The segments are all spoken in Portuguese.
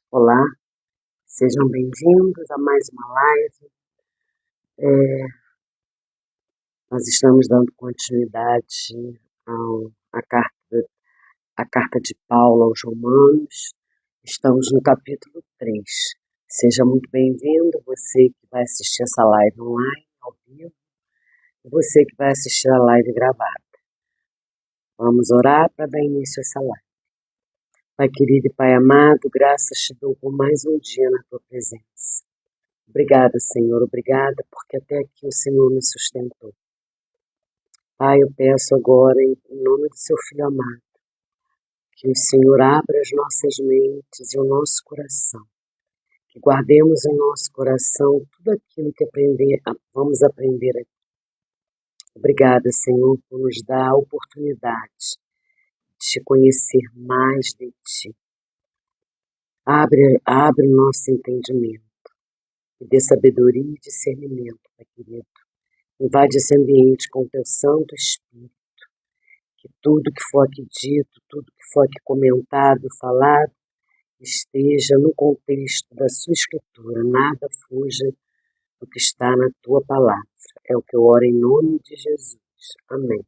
Olá, sejam bem-vindos a mais uma live. Nós estamos dando continuidade à carta de Paulo aos Romanos. Estamos no capítulo 3. Seja muito bem-vindo, você que vai assistir essa live online, ao vivo, e você que vai assistir a live gravada. Vamos orar para dar início a essa live. Pai querido e Pai amado, graças te dou por mais um dia na tua presença. Obrigada, Senhor, obrigada, porque até aqui o Senhor me sustentou. Pai, eu peço agora, em nome do seu Filho amado, que o Senhor abra as nossas mentes e o nosso coração, que guardemos em nosso coração tudo aquilo que vamos aprender aqui. Obrigada, Senhor, por nos dar a oportunidade de te conhecer mais de Ti. Abre o nosso entendimento e dê sabedoria e discernimento, Pai querido. Invade esse ambiente com o Teu Santo Espírito. Que tudo que for aqui dito, tudo que for aqui comentado, falado, esteja no contexto da sua escritura, nada fuja do que está na tua palavra. É o que eu oro em nome de Jesus. Amém.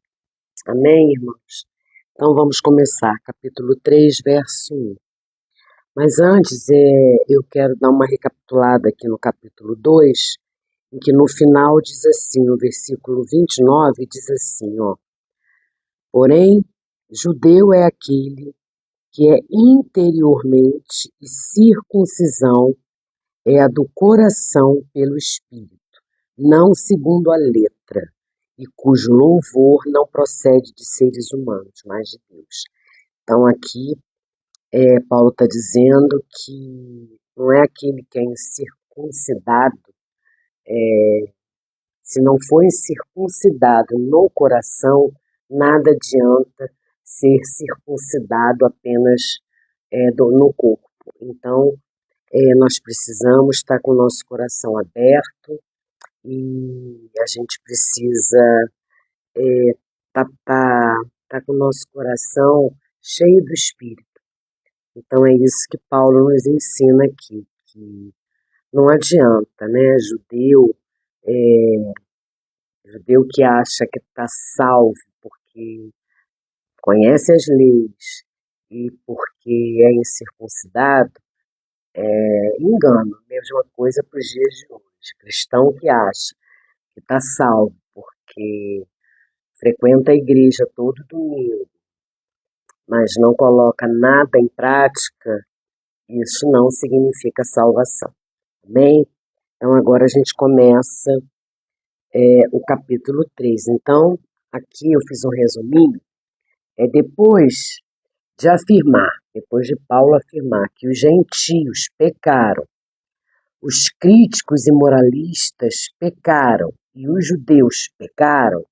Amém, irmãos? Então vamos começar, capítulo 3, verso 1. Mas antes, eu quero dar uma recapitulada aqui no capítulo 2, em que no final diz assim, no versículo 29, diz assim, ó. Porém, judeu é aquele que é interiormente, e circuncisão é a do coração pelo Espírito, não segundo a letra, e cujo louvor não procede de seres humanos, mas de Deus. Então aqui Paulo está dizendo que não é aquele que é incircuncidado, se não for incircuncidado no coração, nada adianta ser circuncidado apenas no corpo. Então, nós precisamos estar com o nosso coração aberto e a gente precisa tá com o nosso coração cheio do Espírito. Então, é isso que Paulo nos ensina aqui, que não adianta, né, judeu que acha que está salvo porque conhece as leis e porque é incircuncidado, engano. Mesma coisa para os dias de hoje. Cristão que acha que está salvo porque frequenta a igreja todo domingo, mas não coloca nada em prática, isso não significa salvação. Amém? Então agora a gente começa o capítulo 3. Então, aqui eu fiz um resuminho. Depois de Paulo afirmar que os gentios pecaram, os críticos e moralistas pecaram e os judeus pecaram,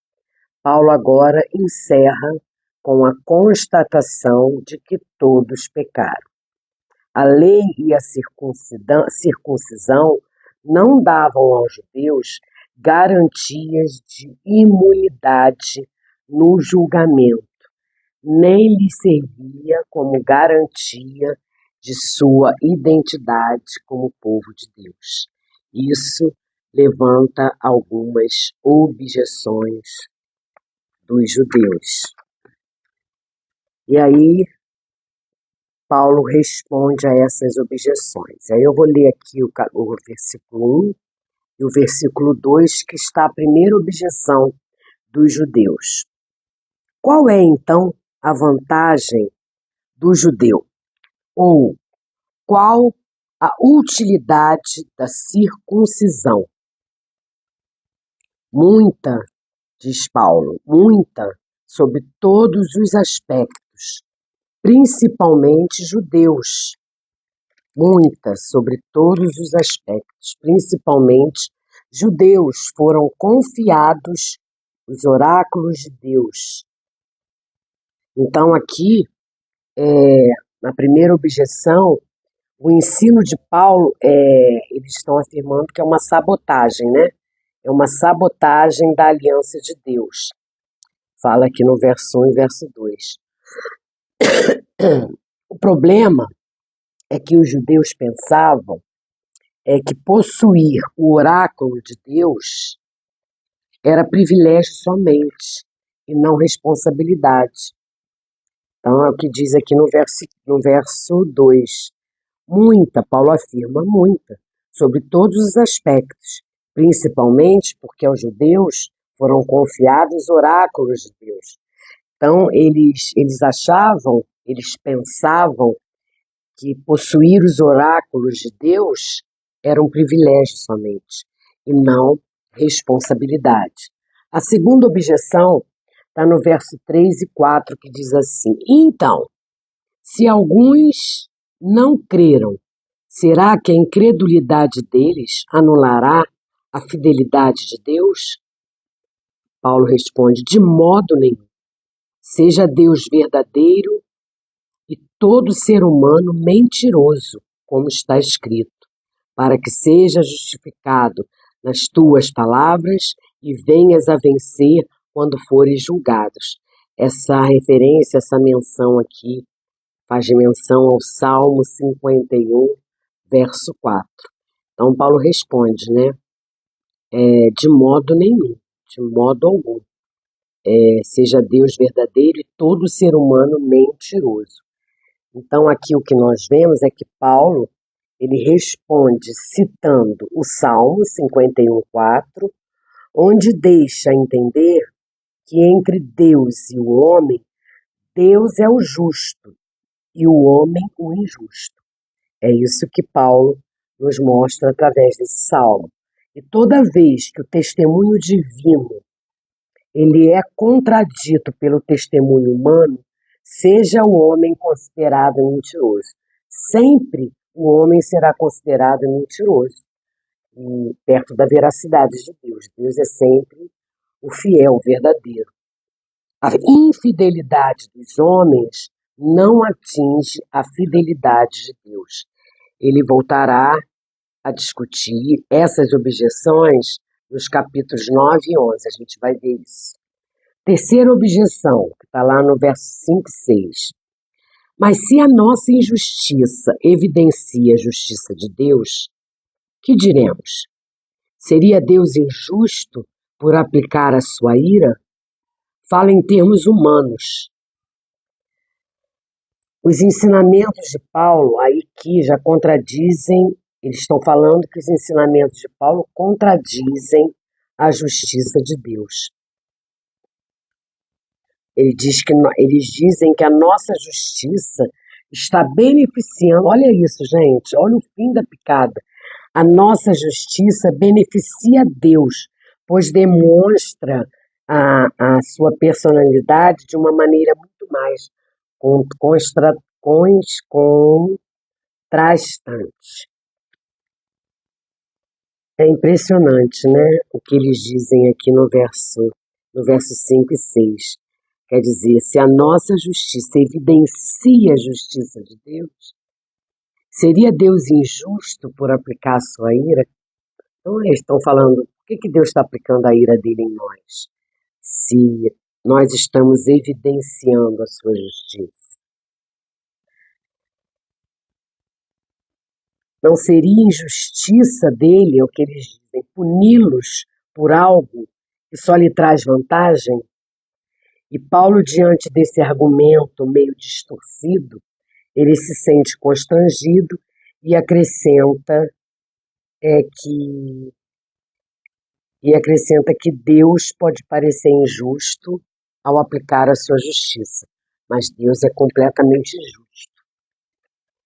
Paulo agora encerra com a constatação de que todos pecaram. A lei e a circuncisão não davam aos judeus garantias de imunidade no julgamento, nem lhes servia como garantia de sua identidade como povo de Deus. Isso levanta algumas objeções dos judeus. E aí, Paulo responde a essas objeções. Aí eu vou ler aqui o versículo 1 e o versículo 2, que está a primeira objeção dos judeus. Qual é, então, a vantagem do judeu? Ou qual a utilidade da circuncisão? Muita, diz Paulo, muita, sob todos os aspectos, principalmente judeus. Muita, sobre todos os aspectos, principalmente judeus, foram confiados os oráculos de Deus. Então aqui, na primeira objeção, o ensino de Paulo, eles estão afirmando que é uma sabotagem, né? É uma sabotagem da aliança de Deus. Fala aqui no verso 1 e verso 2. O problema é que os judeus pensavam que possuir o oráculo de Deus era privilégio somente e não responsabilidade. Então, é o que diz aqui no verso 2. Muita, Paulo afirma, muita, sobre todos os aspectos, principalmente porque aos judeus foram confiados oráculos de Deus. Então, eles achavam, eles pensavam que possuir os oráculos de Deus era um privilégio somente, e não responsabilidade. A segunda objeção está no verso 3 e 4, que diz assim: então, se alguns não creram, será que a incredulidade deles anulará a fidelidade de Deus? Paulo responde: de modo nenhum. Seja Deus verdadeiro e todo ser humano mentiroso, como está escrito, para que seja justificado nas tuas palavras e venhas a vencer quando fores julgados. Essa referência, essa menção aqui, faz menção ao Salmo 51, verso 4. Então, Paulo responde, né? De modo nenhum, de modo algum. Seja Deus verdadeiro e todo ser humano mentiroso. Então, aqui o que nós vemos é que Paulo, ele responde citando o Salmo 51, 4, onde deixa entender que entre Deus e o homem, Deus é o justo e o homem o injusto. É isso que Paulo nos mostra através desse salmo. E toda vez que o testemunho divino ele é contradito pelo testemunho humano, seja o homem considerado mentiroso. Sempre o homem será considerado mentiroso, perto da veracidade de Deus. Deus é sempre o fiel, o verdadeiro. A infidelidade dos homens não atinge a fidelidade de Deus. Ele voltará a discutir essas objeções nos capítulos 9 e 11. A gente vai ver isso. Terceira objeção, que está lá no verso 5 e 6. Mas se a nossa injustiça evidencia a justiça de Deus, que diremos? Seria Deus injusto por aplicar a sua ira? Fala em termos humanos. Os ensinamentos de Paulo, aí que já contradizem, eles estão falando que os ensinamentos de Paulo contradizem a justiça de Deus. Eles dizem que a nossa justiça está beneficiando, olha isso, gente, olha o fim da picada. A nossa justiça beneficia Deus, pois demonstra a sua personalidade de uma maneira muito mais contrastante. É impressionante, né? O que eles dizem aqui no verso 5 e 6. Quer dizer, se a nossa justiça evidencia a justiça de Deus, seria Deus injusto por aplicar a sua ira? Então eles estão falando, por que Deus está aplicando a ira dele em nós? Se nós estamos evidenciando a sua justiça. Não seria injustiça dele, é o que eles dizem, puni-los por algo que só lhe traz vantagem? E Paulo, diante desse argumento meio distorcido, ele se sente constrangido e acrescenta que Deus pode parecer injusto ao aplicar a sua justiça, mas Deus é completamente justo.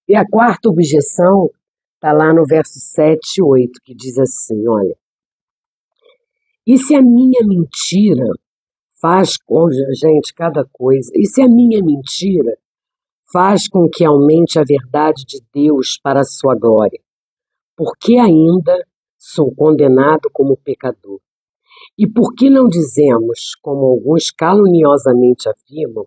E a quarta objeção está lá no verso 7 e 8, que diz assim, olha, e se a minha mentira faz com, gente, cada coisa, e se a minha mentira faz com que aumente a verdade de Deus para a sua glória, porque ainda sou condenado como pecador. E por que não dizemos, como alguns caluniosamente afirmam,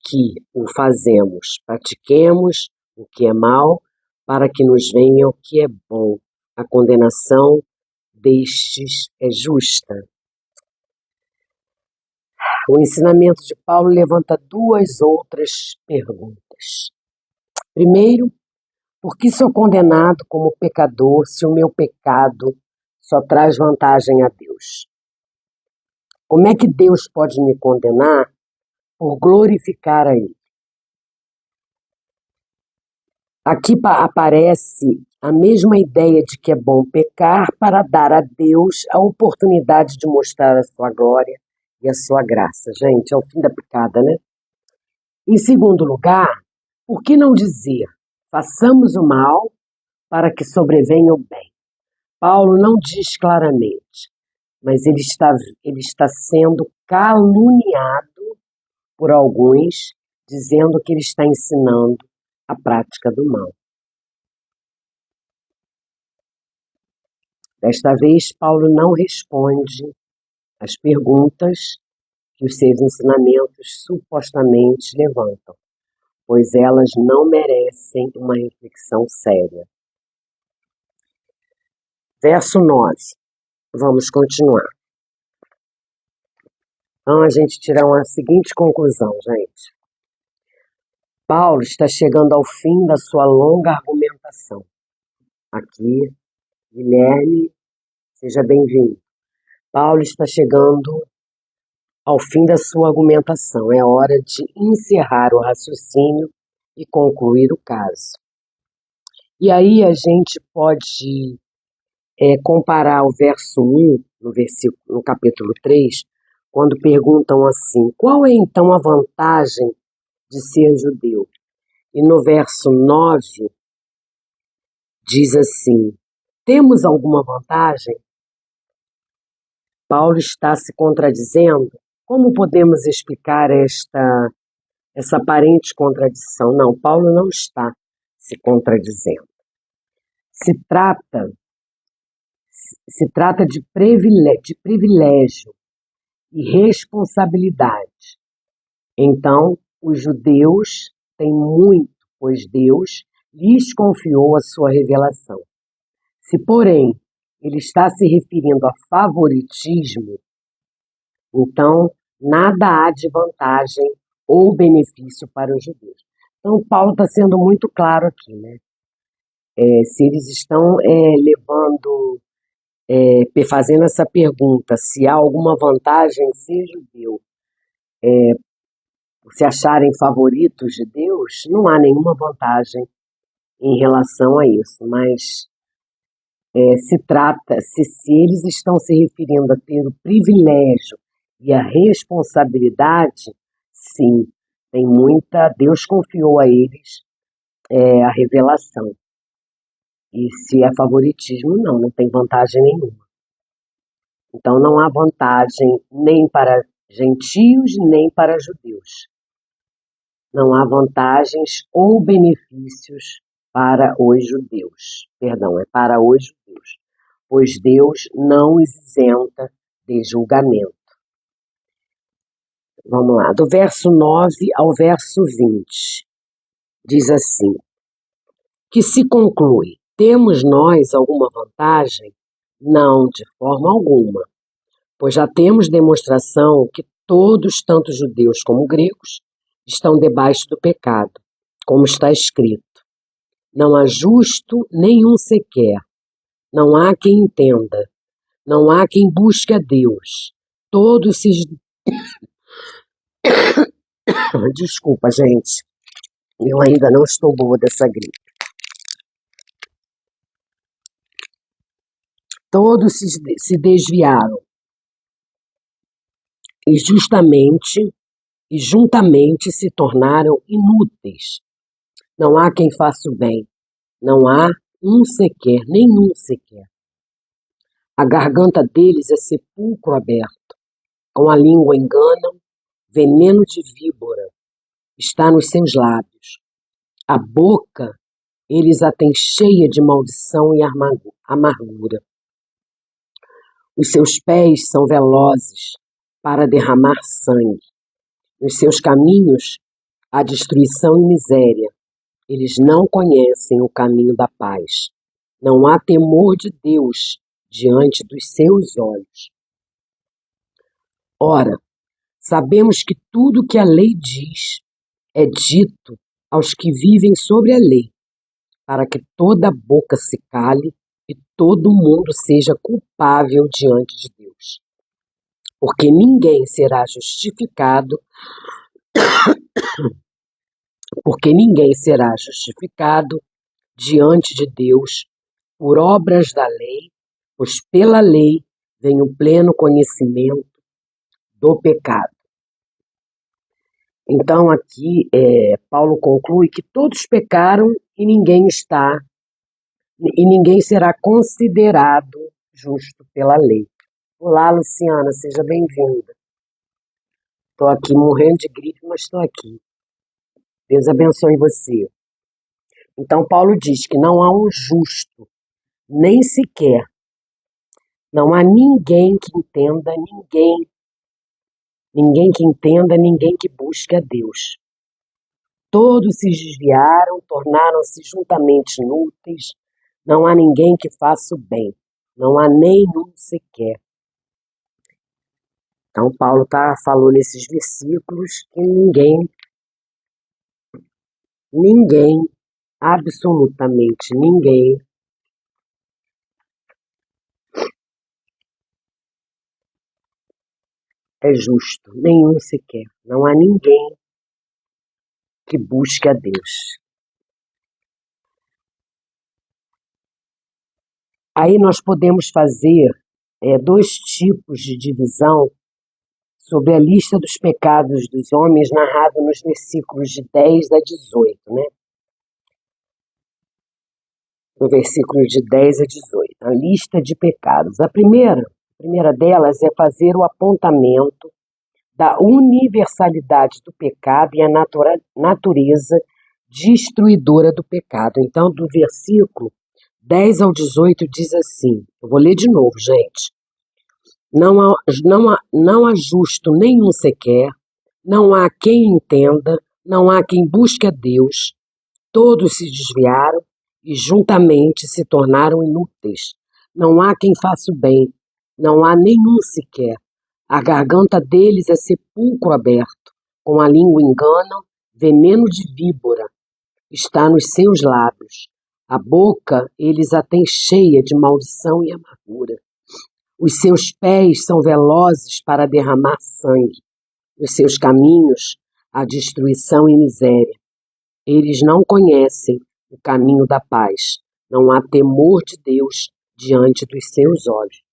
que o fazemos, pratiquemos o que é mal, para que nos venha o que é bom? A condenação destes é justa. O ensinamento de Paulo levanta duas outras perguntas. Primeiro, Por que sou condenado como pecador se o meu pecado só traz vantagem a Deus? Como é que Deus pode me condenar por glorificar a Ele? Aqui aparece a mesma ideia de que é bom pecar para dar a Deus a oportunidade de mostrar a sua glória e a sua graça. Gente, é o fim da picada, né? Em segundo lugar, por que não dizer, façamos o mal para que sobrevenha o bem? Paulo não diz claramente, mas ele está sendo caluniado por alguns, dizendo que ele está ensinando a prática do mal. Desta vez, Paulo não responde às perguntas que os seus ensinamentos supostamente levantam, pois elas não merecem uma reflexão séria. Verso 9. Vamos continuar. Então, a gente tira a seguinte conclusão, gente. Paulo está chegando ao fim da sua longa argumentação. Aqui, Guilherme, seja bem-vindo. Paulo está chegando ao fim da sua argumentação. É hora de encerrar o raciocínio e concluir o caso. E aí a gente pode comparar o verso 1, no capítulo 3, quando perguntam assim, qual é então a vantagem de ser judeu? E no verso 9, diz assim, temos alguma vantagem? Paulo está se contradizendo? Como podemos explicar essa aparente contradição? Não, Paulo não está se contradizendo. Se trata de privilégio e responsabilidade. Então, os judeus têm muito, pois Deus lhes confiou a sua revelação. Se, porém, ele está se referindo a favoritismo, então nada há de vantagem ou benefício para os judeus. Então, Paulo está sendo muito claro aqui, né? Se eles estão fazendo essa pergunta, se há alguma vantagem em ser judeu, se acharem favoritos de Deus, não há nenhuma vantagem em relação a isso, mas se eles estão se referindo a ter o privilégio e a responsabilidade, sim, Deus confiou a eles a revelação. E se é favoritismo, não tem vantagem nenhuma. Então não há vantagem nem para gentios, nem para judeus. Não há vantagens ou benefícios para os judeus. Perdão, é para os judeus. Pois Deus não os isenta de julgamento. Vamos lá, do verso 9 ao verso 20. Diz assim, que se conclui, temos nós alguma vantagem? Não, de forma alguma, pois já temos demonstração que todos, tanto judeus como gregos, estão debaixo do pecado, como está escrito. Não há justo nenhum sequer, não há quem entenda, não há quem busque a Deus. Todos se... Desculpa, gente, eu ainda não estou boa dessa gripe. Todos se desviaram e juntamente se tornaram inúteis. Não há quem faça o bem, não há um sequer, nenhum sequer. A garganta deles é sepulcro aberto, com a língua enganam, veneno de víbora está nos seus lábios. A boca eles a têm cheia de maldição e amargura. Os seus pés são velozes para derramar sangue. Nos seus caminhos há destruição e miséria. Eles não conhecem o caminho da paz. Não há temor de Deus diante dos seus olhos. Ora, sabemos que tudo o que a lei diz é dito aos que vivem sobre a lei, para que toda boca se cale e todo mundo seja culpável diante de Deus. Porque ninguém será justificado, diante de Deus por obras da lei, pois pela lei vem o pleno conhecimento do pecado. Então aqui Paulo conclui que todos pecaram e ninguém será considerado justo pela lei. Olá, Luciana, seja bem-vinda. Estou aqui morrendo de gripe, mas estou aqui. Deus abençoe você. Então Paulo diz que não há um justo, nem sequer. Não há ninguém que entenda, ninguém que busque a Deus. Todos se desviaram, tornaram-se juntamente inúteis. Não há ninguém que faça o bem. Não há nenhum sequer. Então, Paulo falou nesses versículos que ninguém, absolutamente ninguém, é justo. Nenhum sequer. Não há ninguém que busque a Deus. Aí nós podemos fazer dois tipos de divisão sobre a lista dos pecados dos homens narrado nos versículos de 10 a 18, né? No versículo de 10 a 18, a lista de pecados. A primeira delas é fazer o apontamento da universalidade do pecado e a natureza destruidora do pecado. Então, do versículo 10 ao 18 diz assim, eu vou ler de novo, gente. Não há justo nenhum sequer, não há quem entenda, não há quem busque a Deus, todos se desviaram e juntamente se tornaram inúteis. Não há quem faça o bem, não há nenhum sequer. A garganta deles é sepulcro aberto, com a língua enganam, veneno de víbora está nos seus lábios. A boca eles a têm cheia de maldição e amargura. Os seus pés são velozes para derramar sangue. Os seus caminhos, a destruição e miséria. Eles não conhecem o caminho da paz. Não há temor de Deus diante dos seus olhos.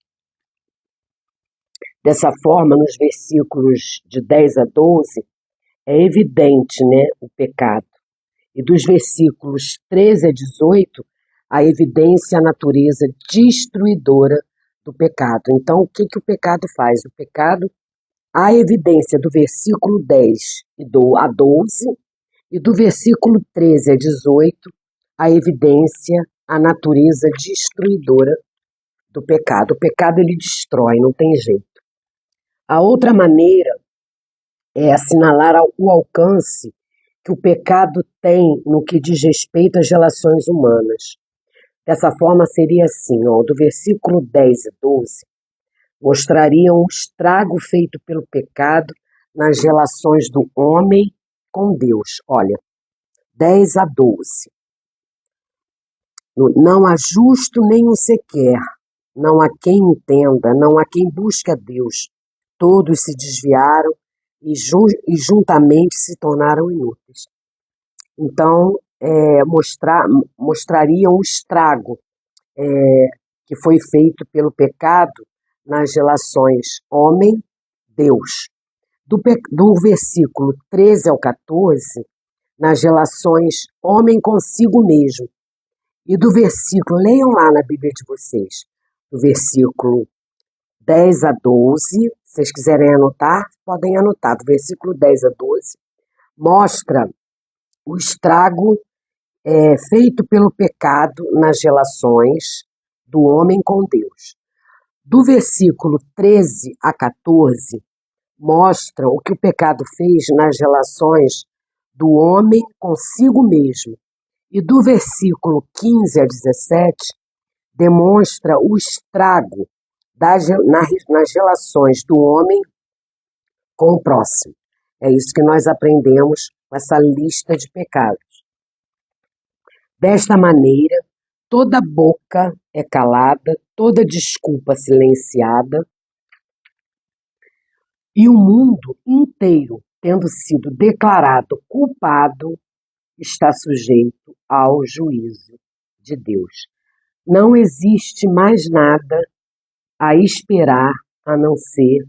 Dessa forma, nos versículos de 10 a 12, é evidente, né, o pecado. E dos versículos 13 a 18, a evidência, a natureza destruidora do pecado. Então, o que o pecado faz? O pecado, a evidência do versículo 10 a 12 e do versículo 13 a 18, a evidência, a natureza destruidora do pecado. O pecado, ele destrói, não tem jeito. A outra maneira é assinalar o alcance que o pecado tem no que diz respeito às relações humanas. Dessa forma, seria assim, do versículo 10 e 12, mostrariam o estrago feito pelo pecado nas relações do homem com Deus. Olha, 10 a 12. Não há justo nenhum sequer, não há quem entenda, não há quem busque a Deus. Todos se desviaram e juntamente se tornaram inúteis. Então, mostrariam o estrago que foi feito pelo pecado nas relações homem-Deus. Do versículo 13 ao 14, nas relações homem consigo mesmo. E do versículo, leiam lá na Bíblia de vocês, do versículo 10 a 12, se vocês quiserem anotar, podem anotar, do versículo 10 a 12, mostra o estrago feito pelo pecado nas relações do homem com Deus. Do versículo 13 a 14, mostra o que o pecado fez nas relações do homem consigo mesmo. E do versículo 15 a 17, demonstra o estrago nas relações do homem com o próximo. É isso que nós aprendemos com essa lista de pecados. Desta maneira, toda boca é calada, toda desculpa silenciada, e o mundo inteiro, tendo sido declarado culpado, está sujeito ao juízo de Deus. Não existe mais nada a esperar a não ser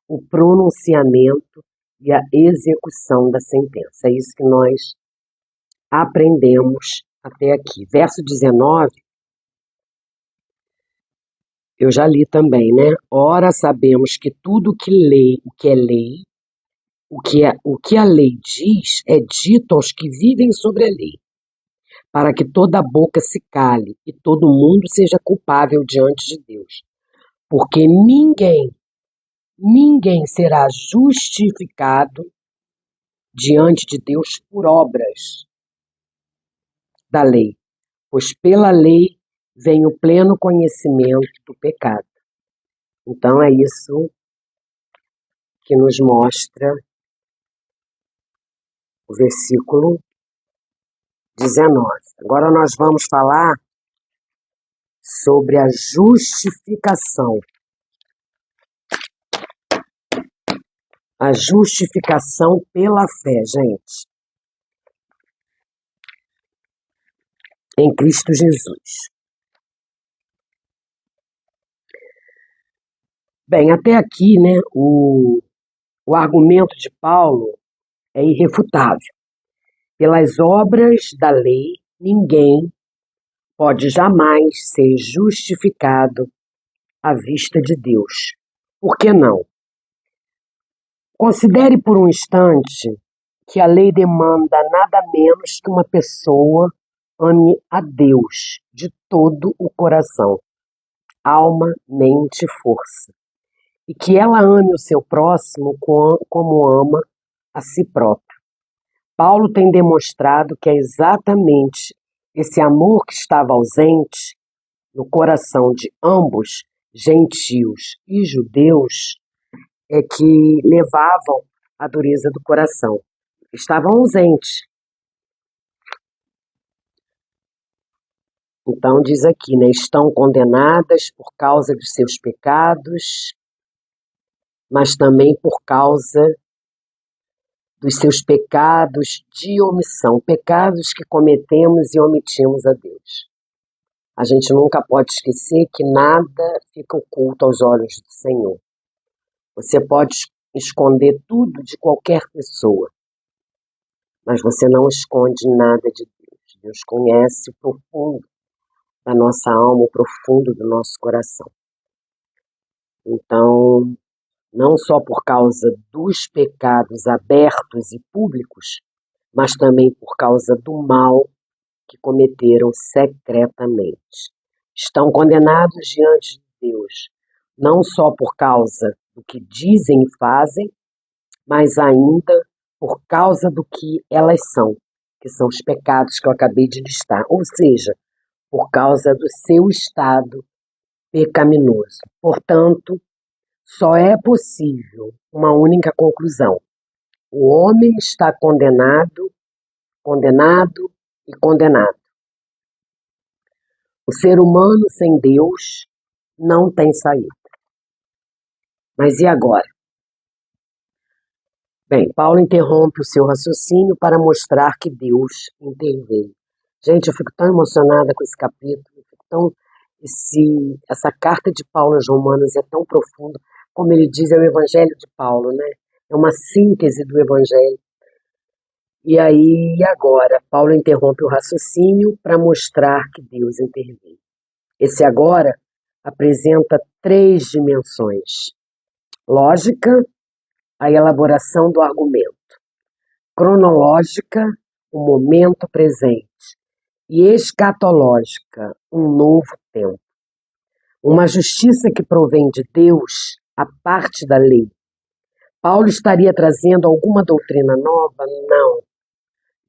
o pronunciamento e a execução da sentença. É isso que nós aprendemos até aqui. Verso 19, eu já li também, né? Ora, sabemos que tudo o que é lei, o que a lei diz é dito aos que vivem sobre a lei, para que toda boca se cale e todo mundo seja culpável diante de Deus. Porque ninguém será justificado diante de Deus por obras da lei, pois pela lei vem o pleno conhecimento do pecado. Então é isso que nos mostra o versículo 19. Agora nós vamos falar sobre a justificação. A justificação pela fé, gente, em Cristo Jesus. Bem, até aqui, né, o argumento de Paulo é irrefutável. Pelas obras da lei, ninguém pode jamais ser justificado à vista de Deus. Por que não? Considere por um instante que a lei demanda nada menos que uma pessoa ame a Deus de todo o coração, alma, mente e força, e que ela ame o seu próximo como ama a si própria. Paulo tem demonstrado que é exatamente esse amor que estava ausente no coração de ambos, gentios e judeus, é que levavam à dureza do coração. Estavam ausentes. Então diz aqui, né? Estão condenadas por causa dos seus pecados, mas também por causa dos seus pecados de omissão, pecados que cometemos e omitimos a Deus. A gente nunca pode esquecer que nada fica oculto aos olhos do Senhor. Você pode esconder tudo de qualquer pessoa, mas você não esconde nada de Deus. Deus conhece o profundo da nossa alma, o profundo do nosso coração. Então, não só por causa dos pecados abertos e públicos, mas também por causa do mal que cometeram secretamente. Estão condenados diante de Deus, não só por causa do que dizem e fazem, mas ainda por causa do que elas são, que são os pecados que eu acabei de listar, ou seja, por causa do seu estado pecaminoso. Portanto, só é possível uma única conclusão. O homem está condenado, condenado e condenado. O ser humano sem Deus não tem saída. Mas e agora? Bem, Paulo interrompe o seu raciocínio para mostrar que Deus interveio. Gente, eu fico tão emocionada com esse capítulo, essa carta de Paulo aos Romanos é tão profunda, como ele diz, é o Evangelho de Paulo, né? É uma síntese do Evangelho. E aí, agora, Paulo interrompe o raciocínio para mostrar que Deus interveio. Esse agora apresenta 3 dimensões: lógica, a elaboração do argumento; cronológica, o momento presente; e escatológica, um novo tempo. Uma justiça que provém de Deus, a parte da lei. Paulo estaria trazendo alguma doutrina nova? Não.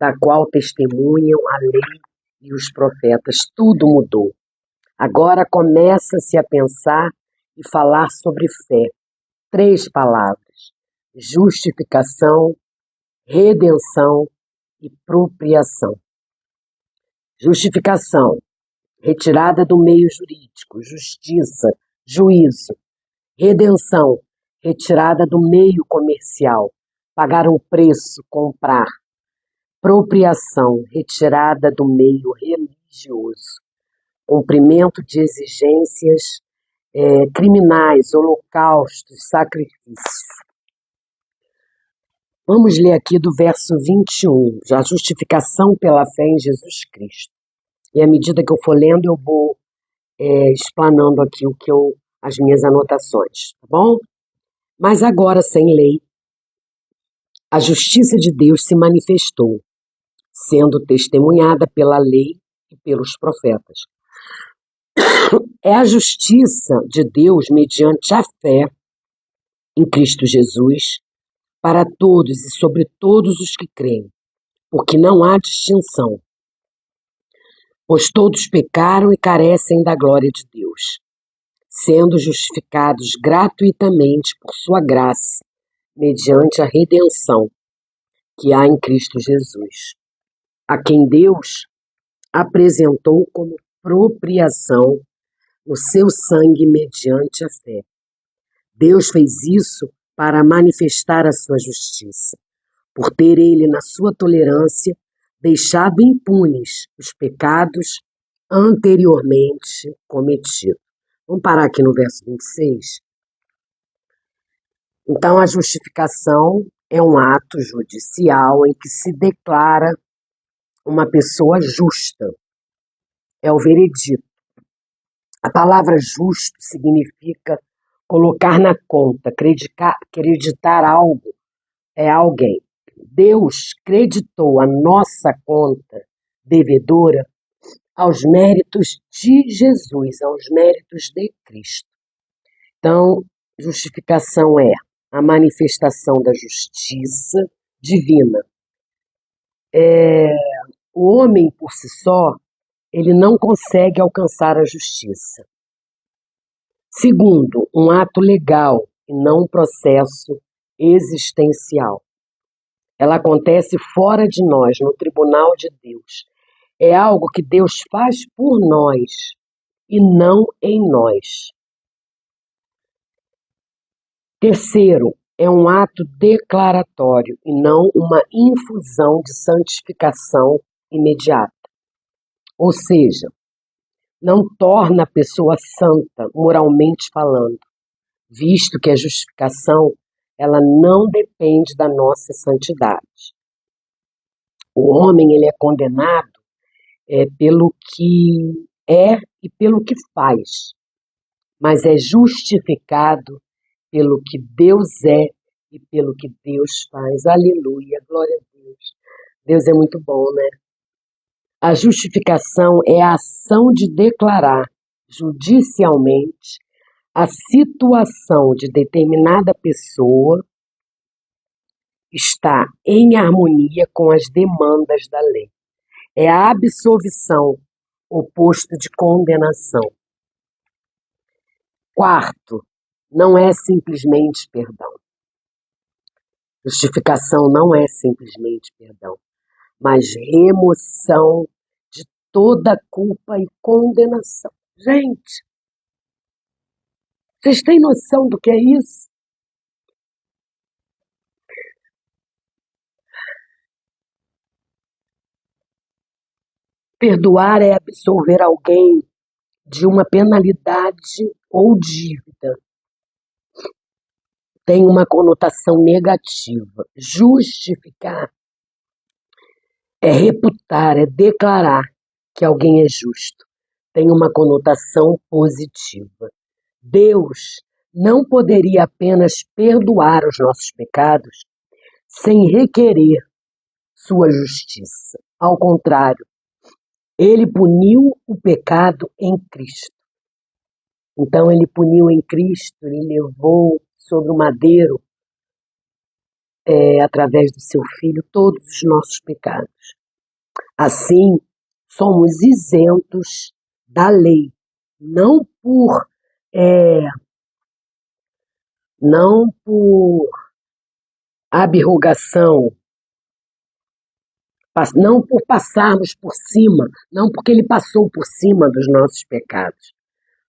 Da qual testemunham a lei e os profetas. Tudo mudou. Agora começa-se a pensar e falar sobre fé. 3 palavras: justificação, redenção e propriação. Justificação, retirada do meio jurídico. Justiça, juízo. Redenção, retirada do meio comercial. Pagar um preço, comprar. Propriação, retirada do meio religioso. Cumprimento de exigências criminais, holocaustos, sacrifícios. Vamos ler aqui do verso 21, a justificação pela fé em Jesus Cristo. E à medida que eu for lendo, eu vou explanando aqui as minhas anotações, tá bom? Mas agora, sem lei, a justiça de Deus se manifestou, sendo testemunhada pela lei e pelos profetas. É a justiça de Deus mediante a fé em Cristo Jesus para todos e sobre todos os que creem, porque não há distinção, pois todos pecaram e carecem da glória de Deus, sendo justificados gratuitamente por sua graça, mediante a redenção que há em Cristo Jesus, a quem Deus apresentou como propriação no seu sangue mediante a fé. Deus fez isso para manifestar a sua justiça, por ter ele, na sua tolerância, deixado impunes os pecados anteriormente cometidos. Vamos parar aqui no verso 26. Então, a justificação é um ato judicial em que se declara uma pessoa justa. É o veredito. A palavra justo significa colocar na conta, acreditar algo é alguém. Deus creditou a nossa conta devedora aos méritos de Jesus, aos méritos de Cristo. Então, justificação é a manifestação da justiça divina. O homem, por si só, ele não consegue alcançar a justiça. Segundo, um ato legal e não um processo existencial. Ela acontece fora de nós, no tribunal de Deus. É algo que Deus faz por nós e não em nós. Terceiro, é um ato declaratório e não uma infusão de santificação imediata. Ou seja, não torna a pessoa santa, moralmente falando, visto que a justificação ela não depende da nossa santidade. O homem ele é condenado pelo que é e pelo que faz, mas é justificado pelo que Deus é e pelo que Deus faz. Aleluia, glória a Deus. Deus é muito bom, né? A justificação é a ação de declarar judicialmente a situação de determinada pessoa está em harmonia com as demandas da lei. É a absolvição, oposto de condenação. Quarto, não é simplesmente perdão. Justificação não é simplesmente perdão, mas remoção de toda culpa e condenação. Gente, vocês têm noção do que é isso? Perdoar é absolver alguém de uma penalidade ou dívida. Tem uma conotação negativa. Justificar é reputar, é declarar que alguém é justo. Tem uma conotação positiva. Deus não poderia apenas perdoar os nossos pecados sem requerer sua justiça. Ao contrário, ele puniu o pecado em Cristo. Então, ele puniu em Cristo, ele levou sobre o madeiro, através do seu Filho, todos os nossos pecados. Assim, somos isentos da lei, não por abrogação não por passarmos por cima, não porque ele passou por cima dos nossos pecados,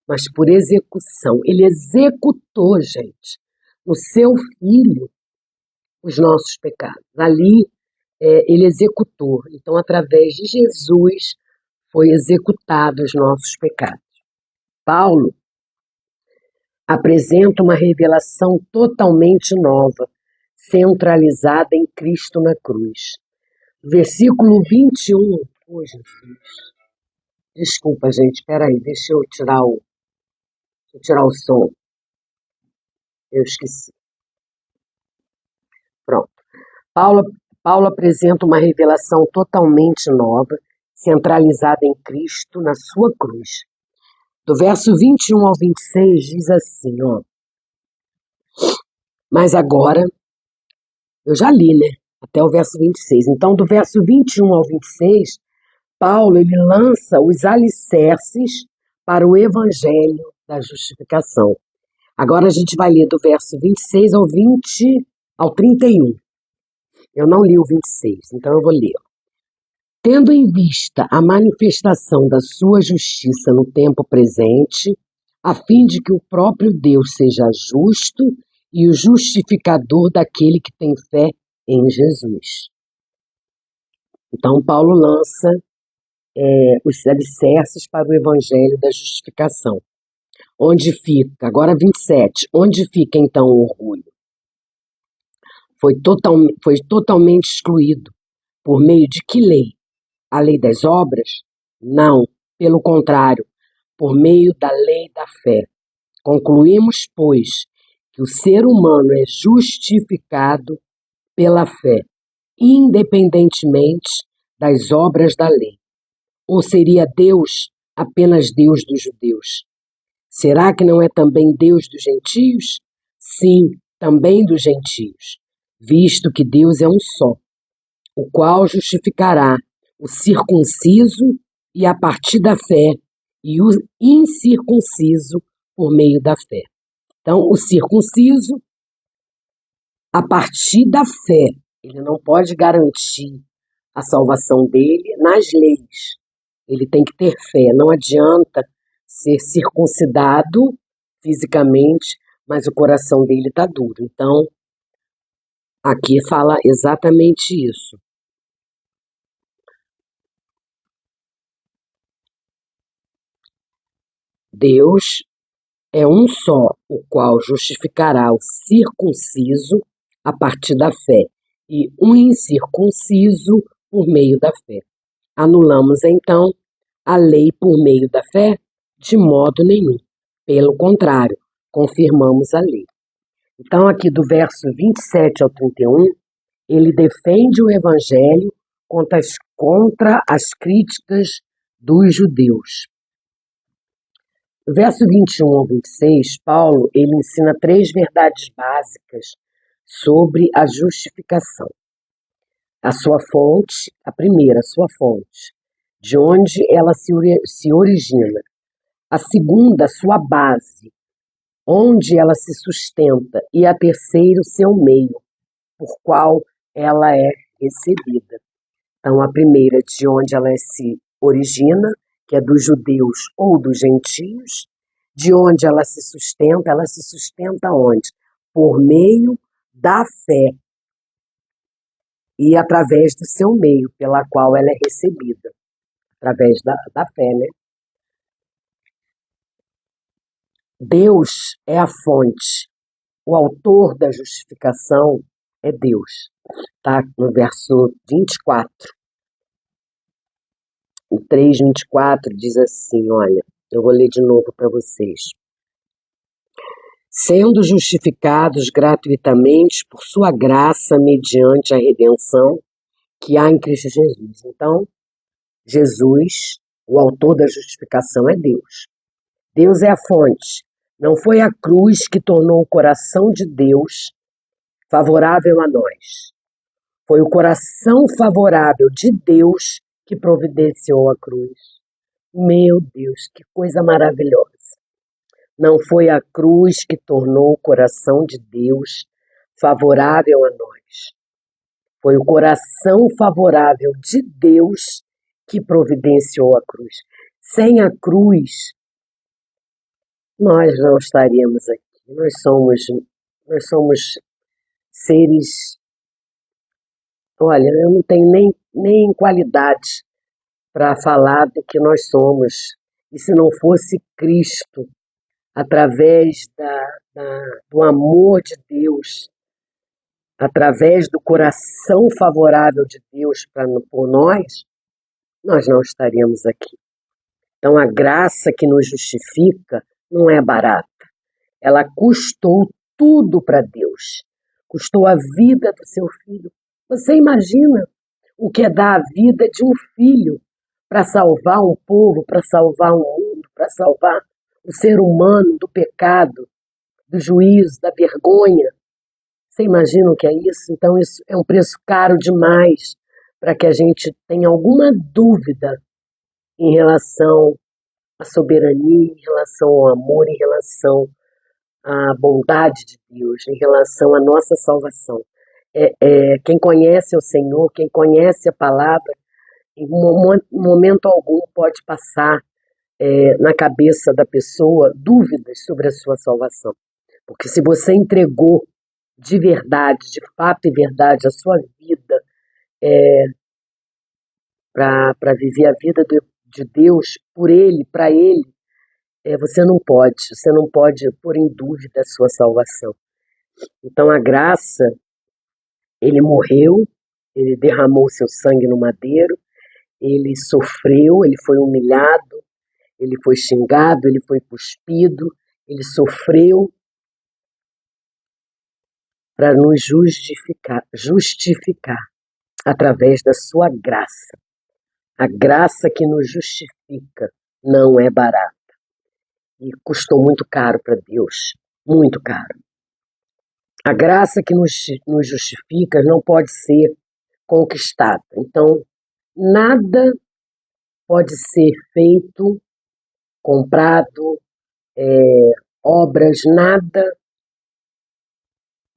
mas por execução. Ele executou, gente, no seu Filho os nossos pecados. Ali ele executou. Então, através de Jesus, foi executado os nossos pecados. Paulo apresenta uma revelação totalmente nova, centralizada em Cristo na cruz. Versículo 21. Oh, Jesus. Desculpa, gente, peraí, deixa eu tirar o som. Eu esqueci. Pronto. Paulo apresenta uma revelação totalmente nova, centralizada em Cristo na sua cruz. Do verso 21 ao 26 diz assim, ó. Mas agora, eu já li, né? Até o verso 26. Então, do verso 21 ao 26, Paulo ele lança os alicerces para o evangelho da justificação. Agora a gente vai ler do verso 26 ao 31. Eu não li o 26, então eu vou ler. Tendo em vista a manifestação da sua justiça no tempo presente, a fim de que o próprio Deus seja justo e o justificador daquele que tem fé em Jesus. Então, Paulo lança os alicerces para o evangelho da justificação. Onde fica, agora 27, onde fica então o orgulho? Foi totalmente excluído. Por meio de que lei? A lei das obras? Não, pelo contrário, por meio da lei da fé. Concluímos, pois, que o ser humano é justificado pela fé, independentemente das obras da lei. Ou seria Deus apenas Deus dos judeus? Será que não é também Deus dos gentios? Sim, também dos gentios, visto que Deus é um só, o qual justificará o circunciso e a partir da fé, e o incircunciso por meio da fé. Então, o circunciso, a partir da fé, ele não pode garantir a salvação dele nas leis. Ele tem que ter fé. Não adianta ser circuncidado fisicamente, mas o coração dele está duro. Então, aqui fala exatamente isso. Deus é um só, o qual justificará o circunciso a partir da fé e o incircunciso por meio da fé. Anulamos, então, a lei por meio da fé? De modo nenhum. Pelo contrário, confirmamos a lei. Então, aqui do verso 27 ao 31, ele defende o evangelho contra as críticas dos judeus. No verso 21 ao 26, Paulo ele ensina 3 verdades básicas sobre a justificação. A sua fonte, a primeira, a sua fonte, de onde ela se origina. A segunda, a sua base, onde ela se sustenta. E a terceira, o seu meio, por qual ela é recebida. Então, a primeira, de onde ela se origina, que é dos judeus ou dos gentios, de onde ela se sustenta onde? Por meio da fé e através do seu meio, pela qual ela é recebida, através da fé, né? Deus é a fonte, o autor da justificação é Deus, tá? No verso 24. O 3:24 diz assim, olha, eu vou ler de novo para vocês. Sendo justificados gratuitamente por sua graça mediante a redenção que há em Cristo Jesus. Então, Jesus, o autor da justificação, é Deus. Deus é a fonte. Não foi a cruz que tornou o coração de Deus favorável a nós. Foi o coração favorável de Deus que providenciou a cruz. Meu Deus, que coisa maravilhosa. Não foi a cruz que tornou o coração de Deus favorável a nós. Foi o coração favorável de Deus que providenciou a cruz. Sem a cruz, nós não estaríamos aqui. Nós somos seres. Olha, eu não tenho nem qualidade para falar do que nós somos. E se não fosse Cristo, através do amor de Deus, através do coração favorável de Deus por nós não estaríamos aqui. Então, a graça que nos justifica não é barata. Ela custou tudo para Deus. Custou a vida do seu filho. Você imagina o que é dar a vida de um filho para salvar um povo, para salvar um mundo, para salvar o ser humano do pecado, do juízo, da vergonha. Você imagina o que é isso? Então, isso é um preço caro demais para que a gente tenha alguma dúvida em relação à soberania, em relação ao amor, em relação à bondade de Deus, em relação à nossa salvação. Quem conhece o Senhor, quem conhece a palavra, em momento algum pode passar na cabeça da pessoa dúvidas sobre a sua salvação. Porque se você entregou de verdade, de fato e verdade, a sua vida para viver a vida de Deus, por Ele, para Ele, você não pode pôr em dúvida a sua salvação. Então a graça, Ele morreu, Ele derramou seu sangue no madeiro, Ele sofreu, Ele foi humilhado, Ele foi xingado, Ele foi cuspido, Ele sofreu para nos justificar através da sua graça. A graça que nos justifica não é barata. E custou muito caro para Deus, muito caro. A graça que nos justifica não pode ser conquistada. Então, nada pode ser feito, comprado, obras, nada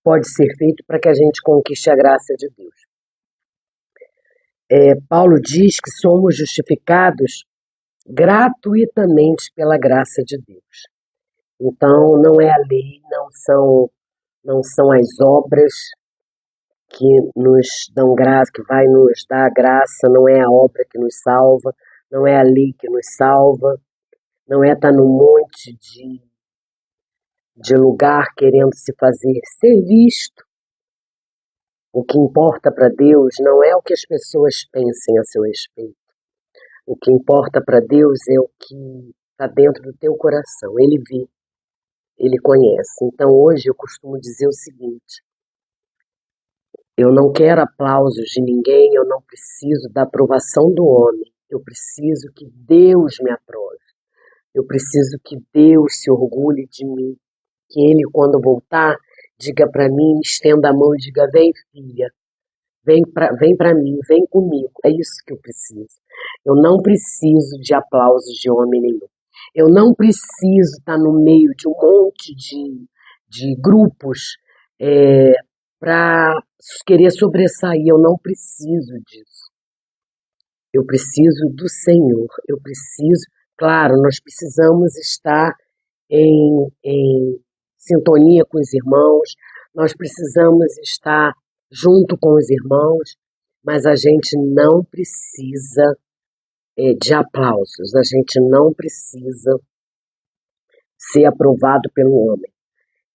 pode ser feito para que a gente conquiste a graça de Deus. Paulo diz que somos justificados gratuitamente pela graça de Deus. Então, não é a lei, não são as obras que nos dão graça, que vai nos dar graça, não é a obra que nos salva, não é a lei que nos salva, não é estar num monte de lugar querendo se fazer ser visto. O que importa para Deus não é o que as pessoas pensem a seu respeito. O que importa para Deus é o que está dentro do teu coração. Ele vê, Ele conhece. Então hoje eu costumo dizer o seguinte: eu não quero aplausos de ninguém, eu não preciso da aprovação do homem. Eu preciso que Deus me aprove. Eu preciso que Deus se orgulhe de mim. Que Ele, quando voltar, diga para mim, me estenda a mão e diga: vem, filha, vem para mim, vem comigo. É isso que eu preciso. Eu não preciso de aplausos de homem nenhum. Eu não preciso estar no meio de um monte de grupos para querer sobressair. Eu não preciso disso. Eu preciso do Senhor. Eu preciso, claro, nós precisamos estar em sintonia com os irmãos, nós precisamos estar junto com os irmãos, mas a gente não precisa de aplausos, a gente não precisa ser aprovado pelo homem.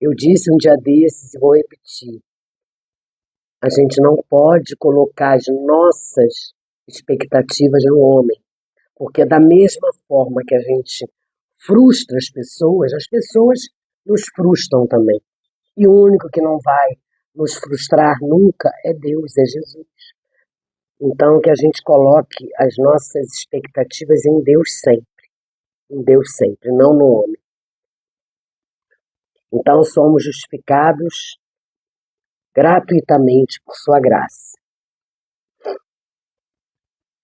Eu disse um dia desses e vou repetir: a gente não pode colocar as nossas expectativas no homem, porque da mesma forma que a gente frustra as pessoas nos frustram também. E o único que não vai nos frustrar nunca é Deus, é Jesus. Então, que a gente coloque as nossas expectativas em Deus sempre, não no homem. Então, somos justificados gratuitamente por sua graça.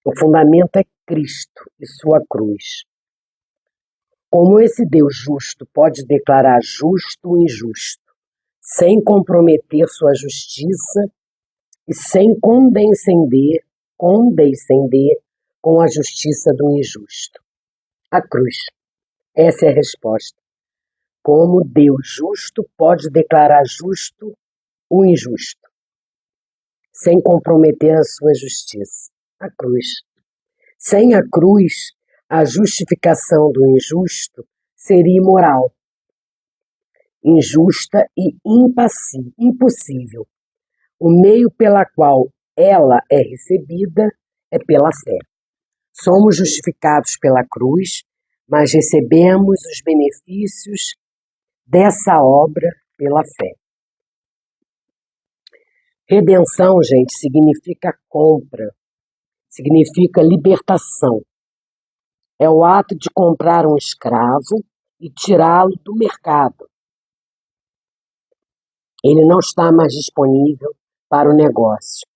O fundamento é Cristo e sua cruz. Como esse Deus justo pode declarar justo o injusto, sem comprometer sua justiça e sem condescender com a justiça do injusto. A cruz. Essa é a resposta. Como Deus justo pode declarar justo o injusto, sem comprometer a sua justiça? A cruz. Sem a cruz, a justificação do injusto seria imoral, injusta e impossível. O meio pela qual ela é recebida é pela fé. Somos justificados pela cruz, mas recebemos os benefícios dessa obra pela fé. Redenção, gente, significa compra, significa libertação. É o ato de comprar um escravo e tirá-lo do mercado. Ele não está mais disponível para o negócio.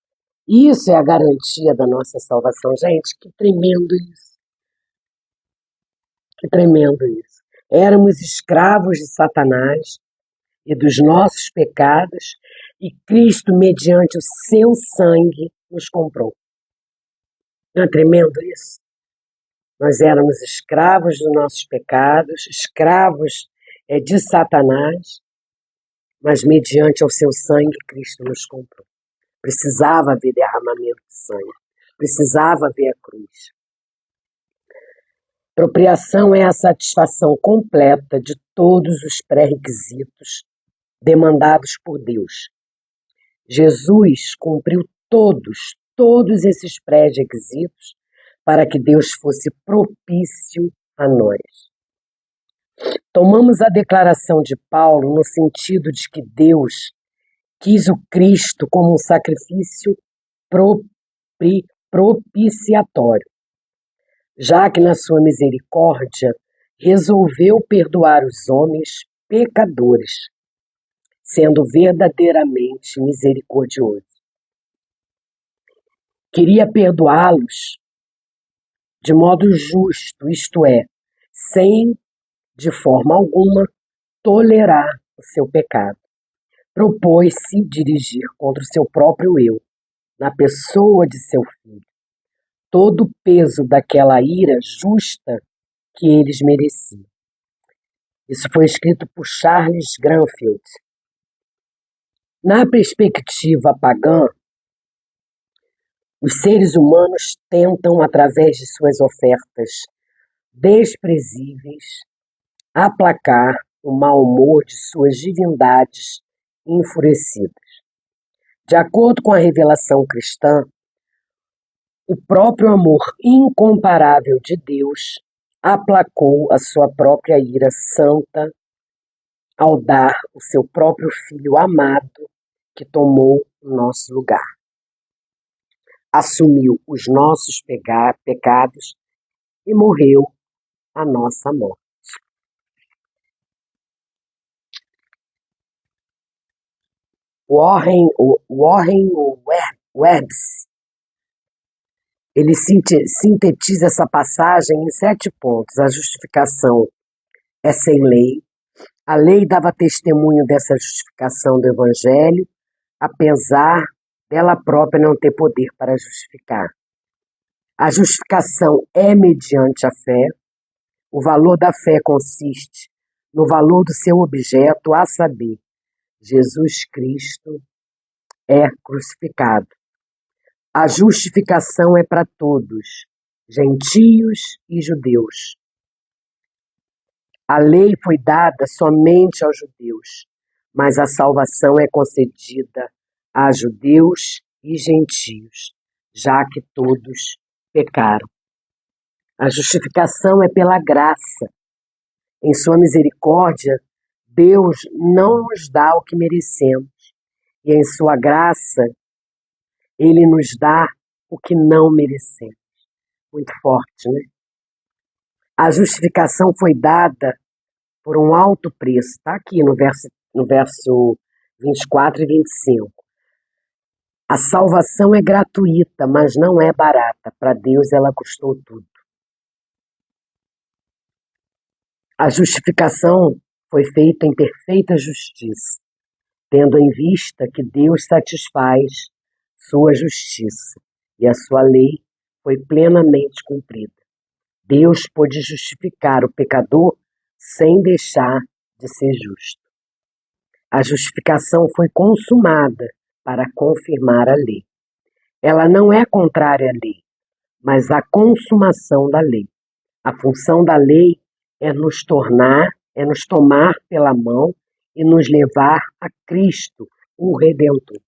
Isso é a garantia da nossa salvação. Gente, que tremendo isso. Que tremendo isso. Éramos escravos de Satanás e dos nossos pecados, e Cristo, mediante o seu sangue, nos comprou. Não é tremendo isso? Nós éramos escravos dos nossos pecados, escravos de Satanás, mas mediante o seu sangue, Cristo nos comprou. Precisava haver derramamento de sangue, precisava haver a cruz. Apropriação é a satisfação completa de todos os pré-requisitos demandados por Deus. Jesus cumpriu todos esses pré-requisitos para que Deus fosse propício a nós. Tomamos a declaração de Paulo no sentido de que Deus quis o Cristo como um sacrifício propiciatório, já que na sua misericórdia resolveu perdoar os homens pecadores, sendo verdadeiramente misericordioso. Queria perdoá-los de modo justo, isto é, sem, de forma alguma, tolerar o seu pecado. Propôs-se dirigir contra o seu próprio eu, na pessoa de seu filho, todo o peso daquela ira justa que eles mereciam. Isso foi escrito por Charles Granfield. Na perspectiva pagã, os seres humanos tentam, através de suas ofertas desprezíveis, aplacar o mau humor de suas divindades enfurecidas. De acordo com a revelação cristã, o próprio amor incomparável de Deus aplacou a sua própria ira santa ao dar o seu próprio Filho amado, que tomou o nosso lugar. Assumiu os nossos pecados e morreu a nossa morte. Warren Wiersbe, ele sintetiza essa passagem em 7 pontos. A justificação é sem lei. A lei dava testemunho dessa justificação do Evangelho, apesar dela própria não ter poder para justificar. A justificação é mediante a fé. O valor da fé consiste no valor do seu objeto, a saber, Jesus Cristo é crucificado. A justificação é para todos, gentios e judeus. A lei foi dada somente aos judeus, mas a salvação é concedida a judeus e gentios, já que todos pecaram. A justificação é pela graça. Em sua misericórdia, Deus não nos dá o que merecemos, e em sua graça, Ele nos dá o que não merecemos. Muito forte, né? A justificação foi dada por um alto preço. Está aqui no verso 24 e 25. A salvação é gratuita, mas não é barata. Para Deus ela custou tudo. A justificação foi feita em perfeita justiça, tendo em vista que Deus satisfaz sua justiça, e a sua lei foi plenamente cumprida. Deus pôde justificar o pecador sem deixar de ser justo. A justificação foi consumada para confirmar a lei. Ela não é contrária à lei, mas a consumação da lei. A função da lei é nos tomar pela mão e nos levar a Cristo, o Redentor.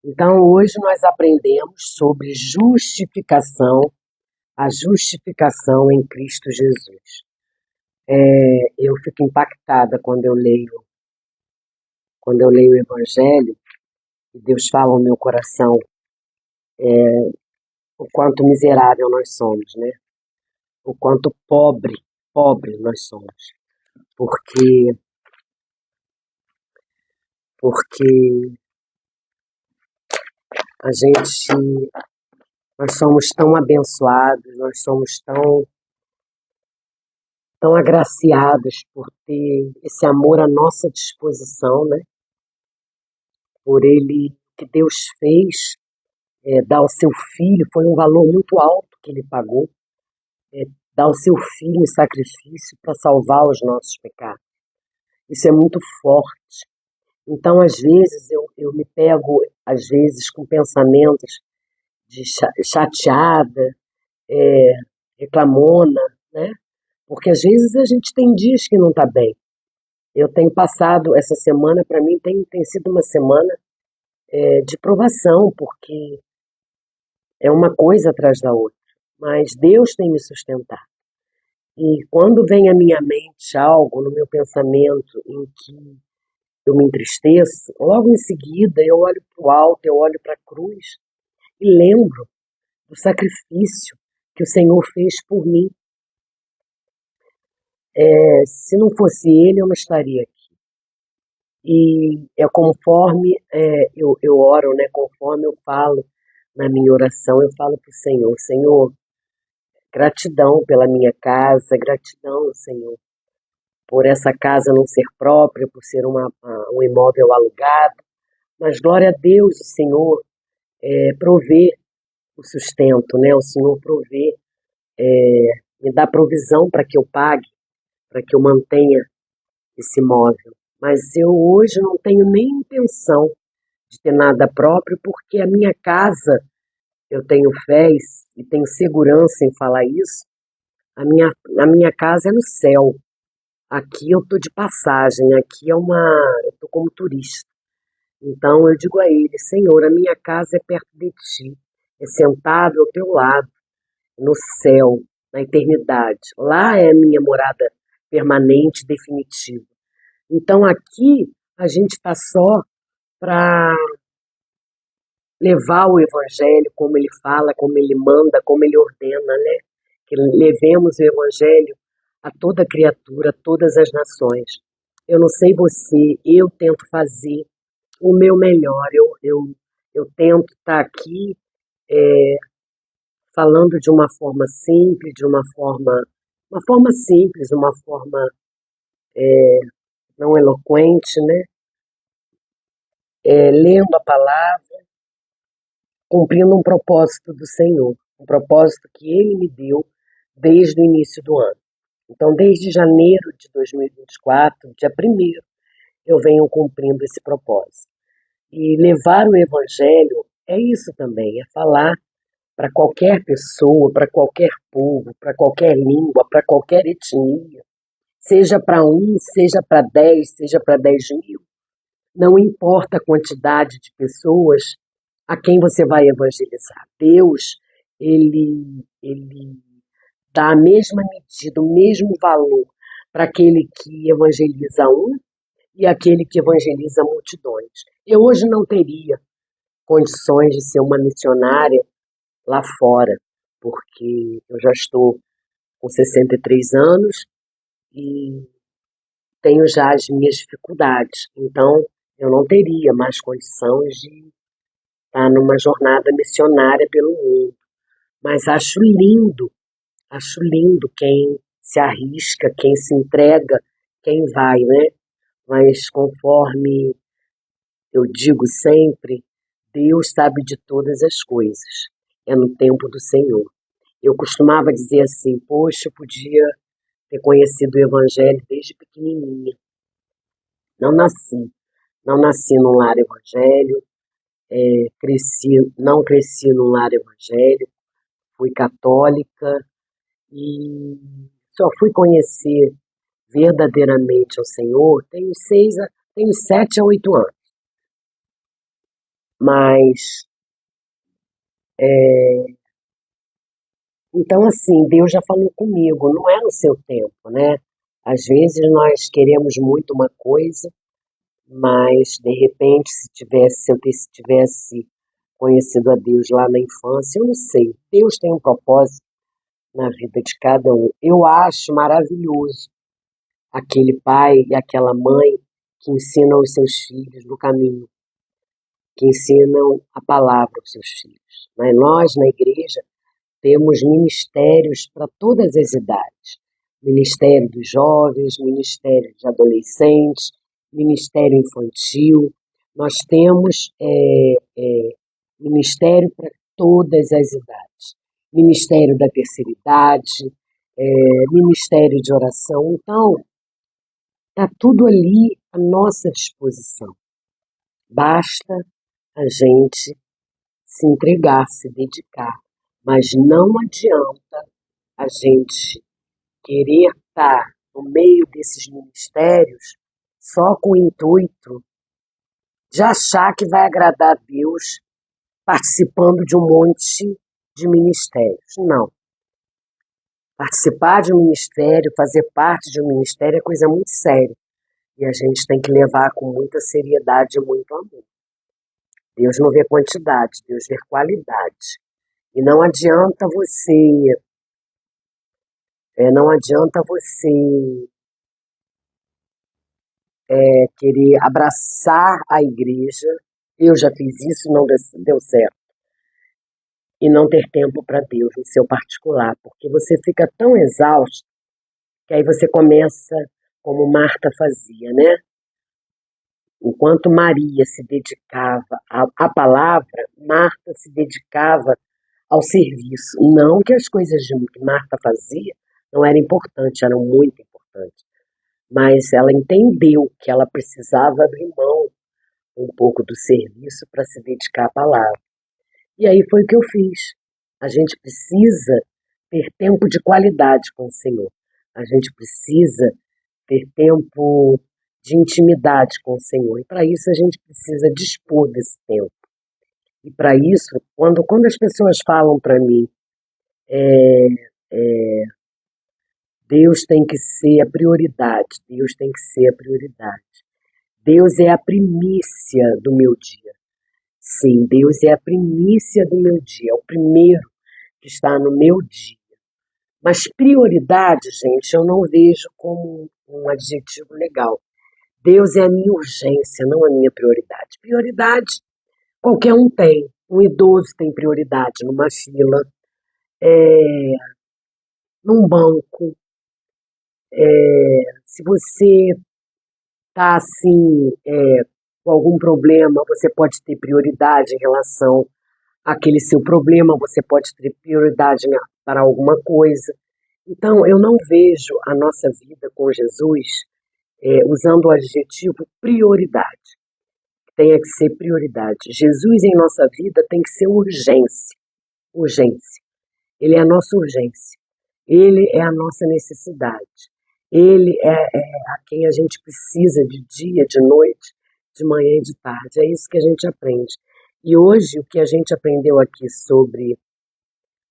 Então, hoje nós aprendemos sobre justificação, a justificação em Cristo Jesus. Eu fico impactada quando eu leio o Evangelho, e Deus fala ao meu coração o quanto miserável nós somos, né? O quanto pobre nós somos. Porque nós somos tão abençoados, nós somos tão agraciados por ter esse amor à nossa disposição, né? Por ele, que Deus fez, dar o seu filho, foi um valor muito alto que ele pagou, dar o seu filho em sacrifício para salvar os nossos pecados. Isso é muito forte. Então, às vezes, eu me pego, às vezes, com pensamentos de chateada, reclamona, né? Porque às vezes a gente tem dias que não está bem. Eu tenho passado, essa semana, para mim, tem sido uma semana de provação, porque é uma coisa atrás da outra. Mas Deus tem me sustentado. E quando vem à minha mente algo no meu pensamento em que eu me entristeço, logo em seguida eu olho para o alto, eu olho para a cruz e lembro do sacrifício que o Senhor fez por mim. Se não fosse Ele, eu não estaria aqui. E conforme eu oro, né, conforme eu falo na minha oração, eu falo para o Senhor: Senhor, gratidão pela minha casa, gratidão, Senhor, por essa casa não ser própria, por ser um imóvel alugado, mas glória a Deus, o Senhor provê o sustento, né? O Senhor provê, me dá provisão para que eu pague, para que eu mantenha esse imóvel. Mas eu hoje não tenho nem intenção de ter nada próprio, porque a minha casa, eu tenho fé e tenho segurança em falar isso, a minha casa é no céu. Aqui eu estou de passagem, aqui eu estou como turista. Então eu digo a Ele: Senhor, a minha casa é perto de Ti, é sentado ao Teu lado, no céu, na eternidade. Lá é a minha morada permanente, definitiva. Então aqui a gente está só para levar o Evangelho como Ele fala, como Ele manda, como Ele ordena, né? Que levemos o Evangelho a toda criatura, a todas as nações. Eu não sei você, eu tento fazer o meu melhor, eu tento estar aqui falando de uma forma simples, uma forma simples, uma forma não eloquente, né? Lendo a palavra, cumprindo um propósito do Senhor, um propósito que Ele me deu desde o início do ano. Então, desde janeiro de 2024, dia 1º, eu venho cumprindo esse propósito. E levar o Evangelho é isso também, é falar para qualquer pessoa, para qualquer povo, para qualquer língua, para qualquer etnia, seja para 1, seja para 10, seja para 10.000, não importa a quantidade de pessoas a quem você vai evangelizar. Deus, Ele dá a mesma medida, o mesmo valor para aquele que evangeliza um e aquele que evangeliza multidões. Eu hoje não teria condições de ser uma missionária lá fora, porque eu já estou com 63 anos e tenho já as minhas dificuldades. Então, eu não teria mais condições de estar numa jornada missionária pelo mundo. Mas acho lindo quem se arrisca, quem se entrega, quem vai, né? Mas conforme eu digo sempre, Deus sabe de todas as coisas. É no tempo do Senhor. Eu costumava dizer assim, poxa, eu podia ter conhecido o Evangelho desde pequenininha. Não nasci. Não nasci num lar evangélico, não cresci num lar evangélico, fui católica e só fui conhecer verdadeiramente ao Senhor tenho 7 a 8 anos. Mas, então assim, Deus já falou comigo, não é no seu tempo, né? Às vezes nós queremos muito uma coisa, mas de repente se eu tivesse conhecido a Deus lá na infância, eu não sei. Deus tem um propósito na vida de cada um. Eu acho maravilhoso aquele pai e aquela mãe que ensinam os seus filhos no caminho, que ensinam a palavra aos seus filhos. Mas nós, na igreja, temos ministérios para todas as idades. Ministério dos jovens, ministério de adolescentes, ministério infantil. Nós temos ministério para todas as idades. Ministério da terceira idade, ministério de oração. Então, está tudo ali à nossa disposição. Basta a gente se entregar, se dedicar. Mas não adianta a gente querer estar no meio desses ministérios só com o intuito de achar que vai agradar a Deus participando de um monte de ministérios. Não. Participar de um ministério, fazer parte de um ministério é coisa muito séria. E a gente tem que levar com muita seriedade e muito amor. Deus não vê quantidade, Deus vê qualidade. E não adianta você querer abraçar a igreja. Eu já fiz isso, não deu certo. E não ter tempo para Deus no seu particular, porque você fica tão exausto que aí você começa como Marta fazia, né? Enquanto Maria se dedicava à palavra, Marta se dedicava ao serviço. Não que as coisas que Marta fazia não eram importantes, eram muito importantes. Mas ela entendeu que ela precisava abrir mão um pouco do serviço para se dedicar à palavra. E aí foi o que eu fiz. A gente precisa ter tempo de qualidade com o Senhor. A gente precisa ter tempo de intimidade com o Senhor. E para isso a gente precisa dispor desse tempo. E para isso, quando as pessoas falam para mim, Deus tem que ser a prioridade, Deus tem que ser a prioridade. Deus é a primícia do meu dia. Sim, Deus é a primícia do meu dia, é o primeiro que está no meu dia. Mas prioridade, gente, eu não vejo como um adjetivo legal. Deus é a minha urgência, não a minha prioridade. Prioridade, qualquer um tem. Um idoso tem prioridade numa fila, num banco. Se você está assim, com algum problema, você pode ter prioridade em relação àquele seu problema, você pode ter prioridade para alguma coisa. Então, eu não vejo a nossa vida com Jesus usando o adjetivo prioridade. Tem que ser prioridade. Jesus em nossa vida tem que ser urgência. Urgência. Ele é a nossa urgência. Ele é a nossa necessidade. Ele é a quem a gente precisa de dia, de noite, de manhã e de tarde. É isso que a gente aprende. E hoje o que a gente aprendeu aqui sobre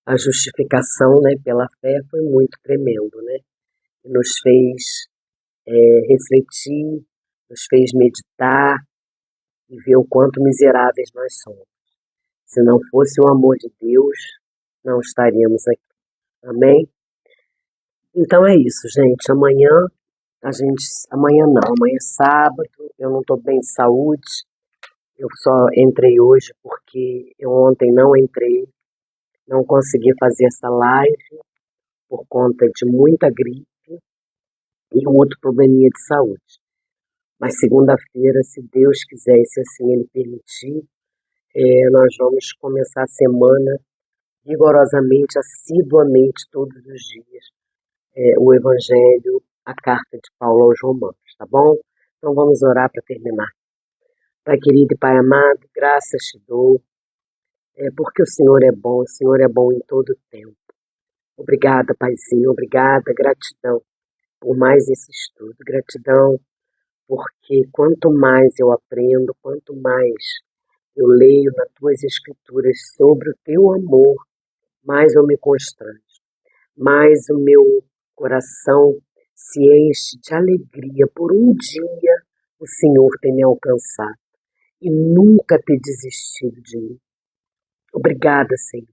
a justificação, né, pela fé foi muito tremendo, né? Nos fez refletir, nos fez meditar e ver o quanto miseráveis nós somos. Se não fosse o amor de Deus, não estaríamos aqui. Amém? Então é isso, gente. Amanhã não, amanhã é sábado, eu não estou bem de saúde. Eu só entrei hoje porque eu ontem não entrei, não consegui fazer essa live por conta de muita gripe e um outro probleminha de saúde. Mas segunda-feira, se Deus quiser e se assim Ele permitir, Nós vamos começar a semana rigorosamente, assiduamente, todos os dias, o Evangelho, a carta de Paulo aos Romanos, tá bom? Então vamos orar para terminar. Pai querido e Pai amado, graças te dou, porque o Senhor é bom em todo o tempo. Obrigada, Paizinho, obrigada, gratidão por mais esse estudo, gratidão porque quanto mais eu aprendo, quanto mais eu leio nas tuas escrituras sobre o teu amor, mais eu me constranjo, mais o meu coração se enche de alegria por um dia o Senhor ter me alcançado e nunca ter desistido de mim. Obrigada, Senhor.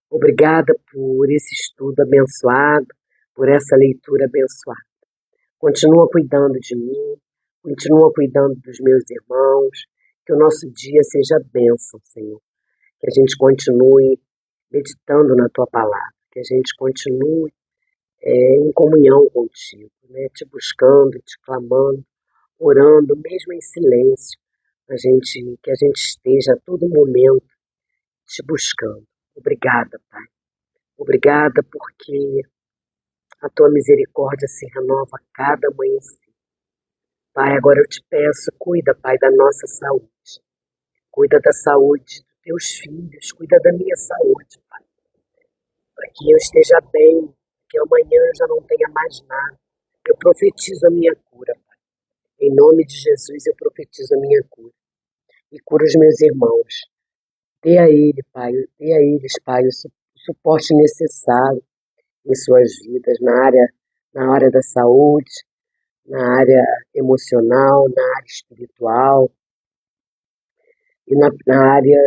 Obrigada por esse estudo abençoado, por essa leitura abençoada. Continua cuidando de mim, continua cuidando dos meus irmãos, que o nosso dia seja bênção, Senhor. Que a gente continue meditando na Tua palavra, que a gente continue em comunhão contigo, né? Te buscando, te clamando, orando, mesmo em silêncio, que a gente esteja a todo momento te buscando. Obrigada, Pai. Obrigada porque a Tua misericórdia se renova a cada amanhecer. Pai, agora eu te peço, cuida, Pai, da nossa saúde. Cuida da saúde dos teus filhos, cuida da minha saúde, Pai. Para que eu esteja bem, que amanhã eu já não tenha mais nada. Eu profetizo a minha cura, Pai. Em nome de Jesus eu profetizo a minha cura. E cura os meus irmãos. Dê a eles, Pai, o suporte necessário em suas vidas, na área da saúde, na área emocional, na área espiritual e na área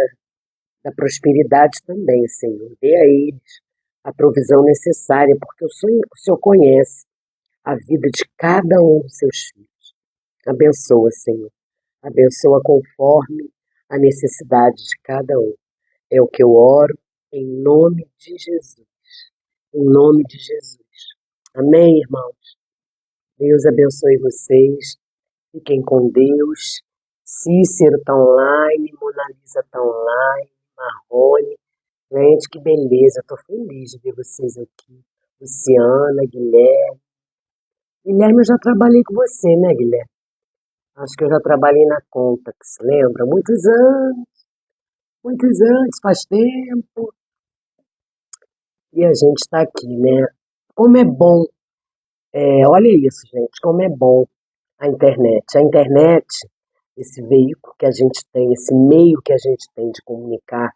da prosperidade também, Senhor. Dê a eles a provisão necessária, porque o Senhor conhece a vida de cada um dos seus filhos. Abençoa, Senhor. Abençoa conforme a necessidade de cada um. É o que eu oro em nome de Jesus. Em nome de Jesus. Amém, irmãos? Deus abençoe vocês. Fiquem com Deus. Cícero está online, Mona Lisa está online, Marrone. Gente, que beleza. Estou feliz de ver vocês aqui. Luciana, Guilherme. Guilherme, eu já trabalhei com você, né, Guilherme? Acho que eu já trabalhei na Contax, lembra? Muitos anos, faz tempo. E a gente está aqui, né? Como é bom, olha isso, gente, como é bom a internet. A internet, esse veículo que a gente tem, esse meio que a gente tem de comunicar,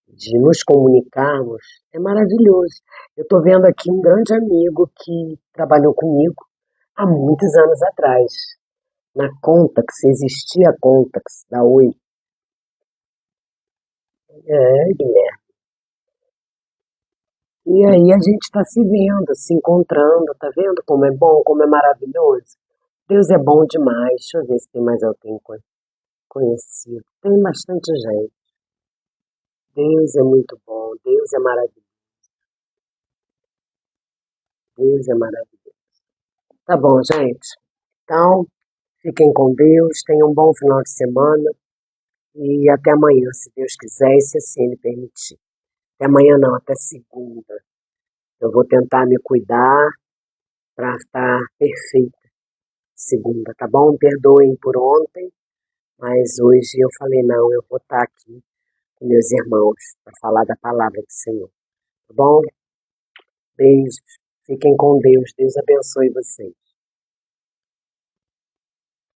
de nos comunicarmos, é maravilhoso. Eu estou vendo aqui um grande amigo que trabalhou comigo há muitos anos atrás. Na Contax, existia a Contax, da Oi. Guilherme. E aí a gente está se vendo, se encontrando, tá vendo como é bom, como é maravilhoso? Deus é bom demais. Deixa eu ver se tem mais alguém conhecido. Tem bastante gente. Deus é muito bom, Deus é maravilhoso, Deus é maravilhoso. Tá bom, gente? Então, fiquem com Deus, tenham um bom final de semana e até amanhã, se Deus quiser e se assim Ele permitir. Até amanhã não, até segunda. Eu vou tentar me cuidar para estar perfeita segunda, tá bom? Perdoem por ontem, mas hoje eu falei, não, eu vou estar aqui com meus irmãos para falar da palavra do Senhor, tá bom? Beijos, fiquem com Deus, Deus abençoe vocês.